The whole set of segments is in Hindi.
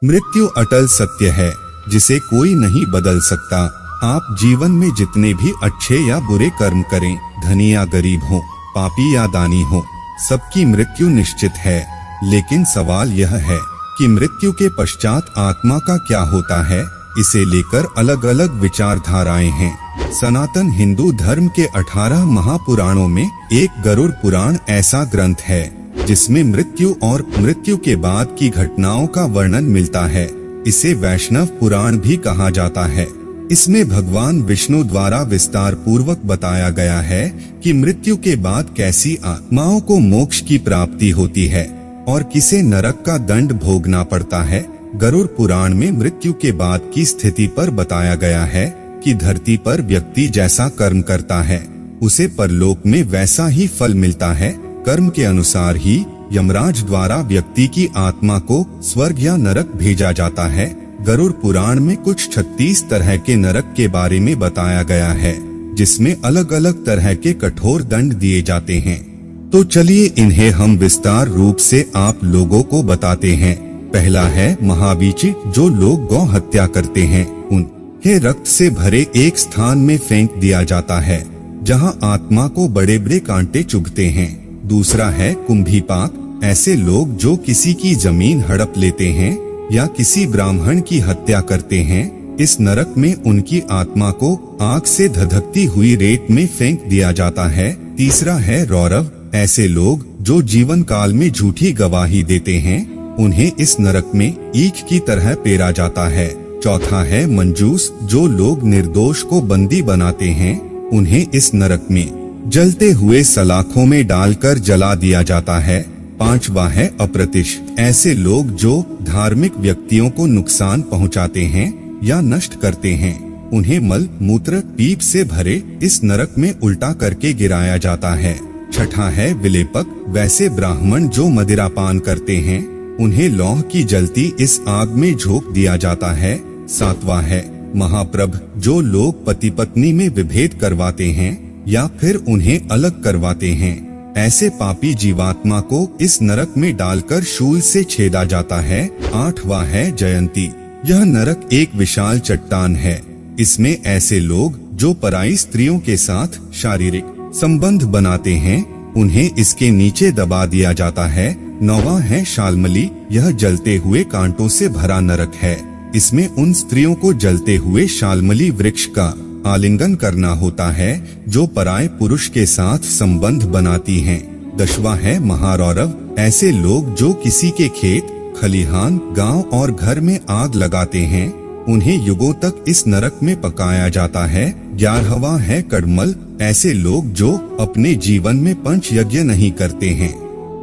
मृत्यु अटल सत्य है जिसे कोई नहीं बदल सकता। आप जीवन में जितने भी अच्छे या बुरे कर्म करें, धनी या गरीब हो, पापी या दानी हो, सबकी मृत्यु निश्चित है। लेकिन सवाल यह है कि मृत्यु के पश्चात आत्मा का क्या होता है। इसे लेकर अलग अलग विचारधाराएं हैं। सनातन हिंदू धर्म के 18 महापुराणों में एक गरुड़ पुराण ऐसा ग्रंथ है जिसमें मृत्यु और मृत्यु के बाद की घटनाओं का वर्णन मिलता है। इसे वैष्णव पुराण भी कहा जाता है। इसमें भगवान विष्णु द्वारा विस्तार पूर्वक बताया गया है कि मृत्यु के बाद कैसी आत्माओं को मोक्ष की प्राप्ति होती है और किसे नरक का दंड भोगना पड़ता है। गरुड़ पुराण में मृत्यु के बाद की स्थिति पर बताया गया है कि धरती पर व्यक्ति जैसा कर्म करता है उसे परलोक में वैसा ही फल मिलता है। कर्म के अनुसार ही यमराज द्वारा व्यक्ति की आत्मा को स्वर्ग या नरक भेजा जाता है। गरुड़ पुराण में कुछ 36 तरह के नरक के बारे में बताया गया है जिसमें अलग अलग तरह के कठोर दंड दिए जाते हैं। तो चलिए इन्हें हम विस्तार रूप से आप लोगों को बताते हैं। पहला है महावीची, जो लोग गौ हत्या करते हैं उन्हें रक्त से भरे एक स्थान में फेंक दिया जाता है जहां आत्मा को बड़े बड़े कांटे चुभते हैं। दूसरा है कुंभीपाक, ऐसे लोग जो किसी की जमीन हड़प लेते हैं या किसी ब्राह्मण की हत्या करते हैं। इस नरक में उनकी आत्मा को आग से धधकती हुई रेत में फेंक दिया जाता है। तीसरा है रौरव, ऐसे लोग जो जीवन काल में झूठी गवाही देते हैं उन्हें इस नरक में ईख की तरह पेरा जाता है। चौथा है मंजूस, जो लोग निर्दोष को बंदी बनाते हैं उन्हें इस नरक में जलते हुए सलाखों में डालकर जला दिया जाता है। पांचवा है अप्रतिश, ऐसे लोग जो धार्मिक व्यक्तियों को नुकसान पहुंचाते हैं या नष्ट करते हैं उन्हें मल मूत्र पीप से भरे इस नरक में उल्टा करके गिराया जाता है। छठा है विलेपक, वैसे ब्राह्मण जो मदिरापान करते हैं उन्हें लौह की जलती इस आग में झोंक दिया जाता है। सातवां है महाप्रभ, जो लोग पति पत्नी में विभेद करवाते हैं या फिर उन्हें अलग करवाते हैं। ऐसे पापी जीवात्मा को इस नरक में डालकर शूल से छेदा जाता है। आठवां है जयंती, यह नरक एक विशाल चट्टान है। इसमें ऐसे लोग जो पराई स्त्रियों के साथ शारीरिक संबंध बनाते हैं उन्हें इसके नीचे दबा दिया जाता है। नौवां है शालमली, यह जलते हुए कांटों से भरा नरक है। इसमें उन स्त्रियों को जलते हुए शालमली वृक्ष का आलिंगन करना होता है जो पराये पुरुष के साथ संबंध बनाती हैं। 10वां है महारौरव, ऐसे लोग जो किसी के खेत, खलिहान, गांव और घर में आग लगाते हैं उन्हें युगों तक इस नरक में पकाया जाता है। 11वां है कड़मल, ऐसे लोग जो अपने जीवन में पंच यज्ञ नहीं करते हैं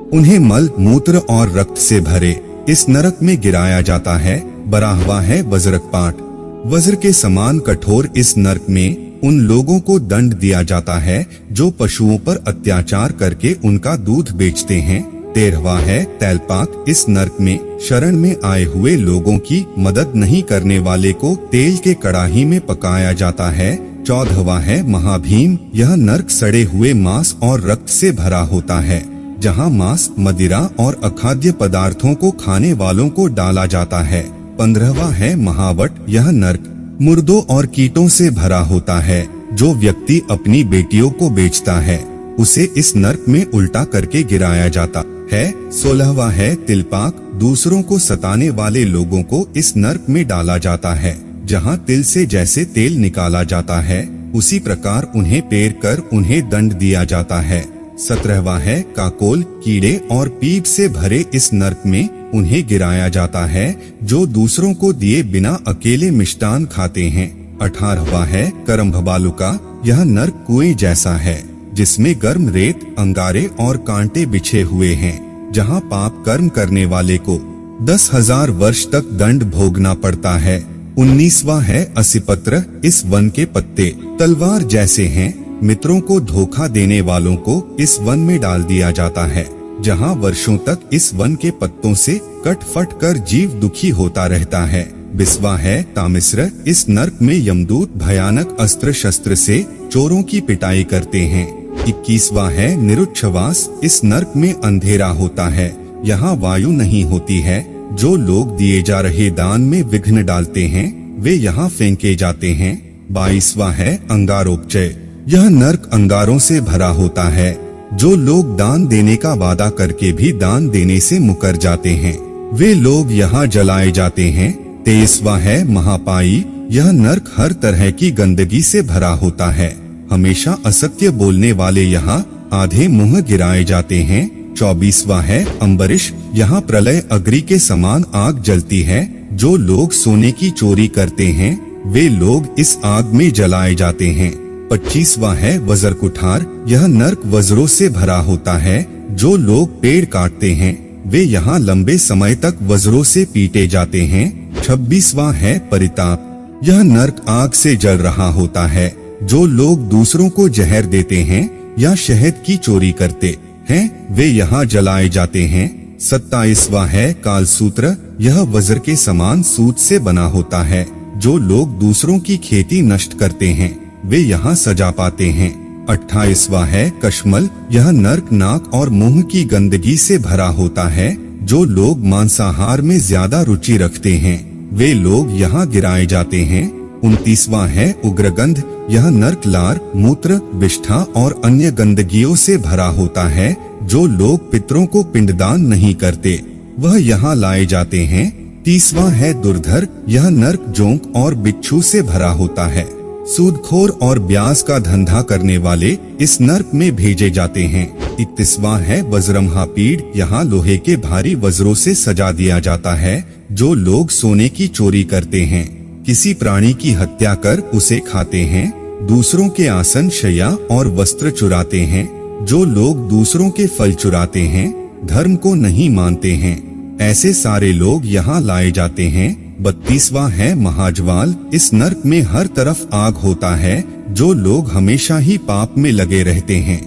उन्हें मल मूत्र और रक्त से भरे इस नरक में गिराया जाता है। 12वां है वज्रकपाट, वज्र के समान कठोर इस नरक में उन लोगों को दंड दिया जाता है जो पशुओं पर अत्याचार करके उनका दूध बेचते हैं। 13वां है तैलपाक, इस नरक में शरण में आए हुए लोगों की मदद नहीं करने वाले को तेल के कड़ाही में पकाया जाता है। 14वां है महाभीम, यह नरक सड़े हुए मांस और रक्त से भरा होता है जहां मांस, मदिरा और अखाद्य पदार्थों को खाने वालों को डाला जाता है। 15वां है महावट, यह नरक मुर्दों और कीटों से भरा होता है। जो व्यक्ति अपनी बेटियों को बेचता है उसे इस नरक में उल्टा करके गिराया जाता है। 16वां है तिलपाक, दूसरों को सताने वाले लोगों को इस नरक में डाला जाता है जहां तिल से जैसे तेल निकाला जाता है उसी प्रकार उन्हें पेर कर उन्हें दंड दिया जाता है। 17वां है काकोल, कीड़े और पीप से भरे इस नरक में उन्हें गिराया जाता है जो दूसरों को दिए बिना अकेले मिष्टान खाते हैं। 18वां है करम्भबालुका, यह नरक कुएं जैसा है जिसमें गर्म रेत, अंगारे और कांटे बिछे हुए हैं जहां पाप कर्म करने वाले को 10,000 वर्ष तक दंड भोगना पड़ता है। 19वां है असिपत्र, इस वन के पत्ते तलवार जैसे हैं। मित्रों को धोखा देने वालों को इस वन में डाल दिया जाता है जहां वर्षों तक इस वन के पत्तों से कट फट कर जीव दुखी होता रहता है। 20वां है तामिस्र, इस नरक में यमदूत भयानक अस्त्र शस्त्र से चोरों की पिटाई करते हैं। 21वां है निरुच्छवास, इस नरक में अंधेरा होता है, यहाँ वायु नहीं होती है। जो लोग दिए जा रहे दान में विघ्न डालते हैं वे यहाँ फेंके जाते हैं। 22वां है अंगारोपचय। यह नर्क अंगारों से भरा होता है। जो लोग दान देने का वादा करके भी दान देने से मुकर जाते हैं वे लोग यहाँ जलाए जाते हैं। 23वां है महापाई। यह नर्क हर तरह की गंदगी से भरा होता है। हमेशा असत्य बोलने वाले यहाँ आधे मुंह गिराए जाते हैं। 24वां है अंबरीश। यहाँ प्रलय अग्नि के समान आग जलती है। जो लोग सोने की चोरी करते हैं वे लोग इस आग में जलाए जाते हैं। 25वां है वज्र कुठार। यह नर्क वज्रों से भरा होता है। जो लोग पेड़ काटते हैं वे यहाँ लंबे समय तक वज्रों से पीटे जाते हैं। 26वां है परिताप। यह नर्क आग से जल रहा होता है। जो लोग दूसरों को जहर देते हैं या शहद की चोरी करते हैं वे यहाँ जलाए जाते हैं। 27वां है कालसूत्र। यह वज्र के समान सूत से बना होता है। जो लोग दूसरों की खेती नष्ट करते हैं वे यहाँ सजा पाते हैं। 28वां है कश्मल। यह नर्क नाक और मुंह की गंदगी से भरा होता है। जो लोग मांसाहार में ज्यादा रुचि रखते हैं वे लोग यहाँ गिराए जाते हैं। 29वां है उग्रगंध। यह नर्क लार, मूत्र, विष्ठा और अन्य गंदगियों से भरा होता है। जो लोग पितरों को पिंडदान नहीं करते वह यहाँ लाए जाते हैं। 30वां है दुर्धर। यह नर्क जोंक और बिच्छू से भरा होता है। सूदखोर और ब्याज का धंधा करने वाले इस नर्क में भेजे जाते हैं। 31वां है वज्रमहापीड़। यहाँ लोहे के भारी वज्रों से सजा दिया जाता है। जो लोग सोने की चोरी करते हैं, किसी प्राणी की हत्या कर उसे खाते हैं, दूसरों के आसन, शैया और वस्त्र चुराते हैं, जो लोग दूसरों के फल चुराते हैं, धर्म को नहीं मानते हैं, ऐसे सारे लोग यहाँ लाए जाते हैं। 32वां है महाज्वाल। इस नर्क में हर तरफ आग होता है। जो लोग हमेशा ही पाप में लगे रहते हैं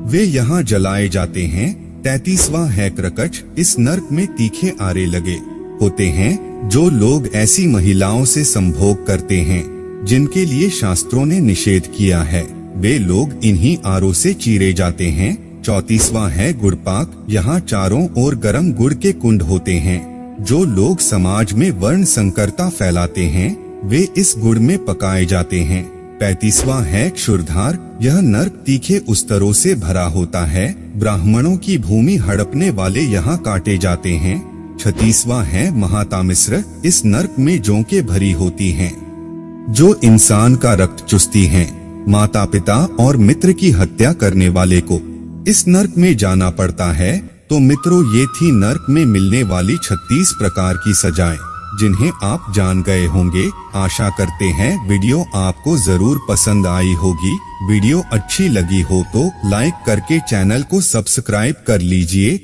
वे यहाँ जलाए जाते हैं। 33वां है क्रकच। इस नर्क में तीखे आरे लगे होते हैं। जो लोग ऐसी महिलाओं से संभोग करते हैं जिनके लिए शास्त्रों ने निषेध किया है वे लोग इन्हीं आरों से चीरे जाते हैं। 34वां है गुड़पाक। यहाँ चारों ओर गरम गुड़ के कुंड होते हैं। जो लोग समाज में वर्ण संकरता फैलाते हैं वे इस गुड़ में पकाए जाते हैं। 35वां है क्षुरधार। यह नर्क तीखे उस्तरों से भरा होता है। ब्राह्मणों की भूमि हड़पने वाले यहाँ काटे जाते हैं। 36वां है महातामिश्र। इस नर्क में जोंके भरी होती हैं जो इंसान का रक्त चूसती हैं। माता पिता और मित्र की हत्या करने वाले को इस नर्क में जाना पड़ता है। तो मित्रों, ये थी नर्क में मिलने वाली 36 प्रकार की सजाएं जिन्हें आप जान गए होंगे। आशा करते हैं वीडियो आपको जरूर पसंद आई होगी। वीडियो अच्छी लगी हो तो लाइक करके चैनल को सब्सक्राइब कर लीजिए।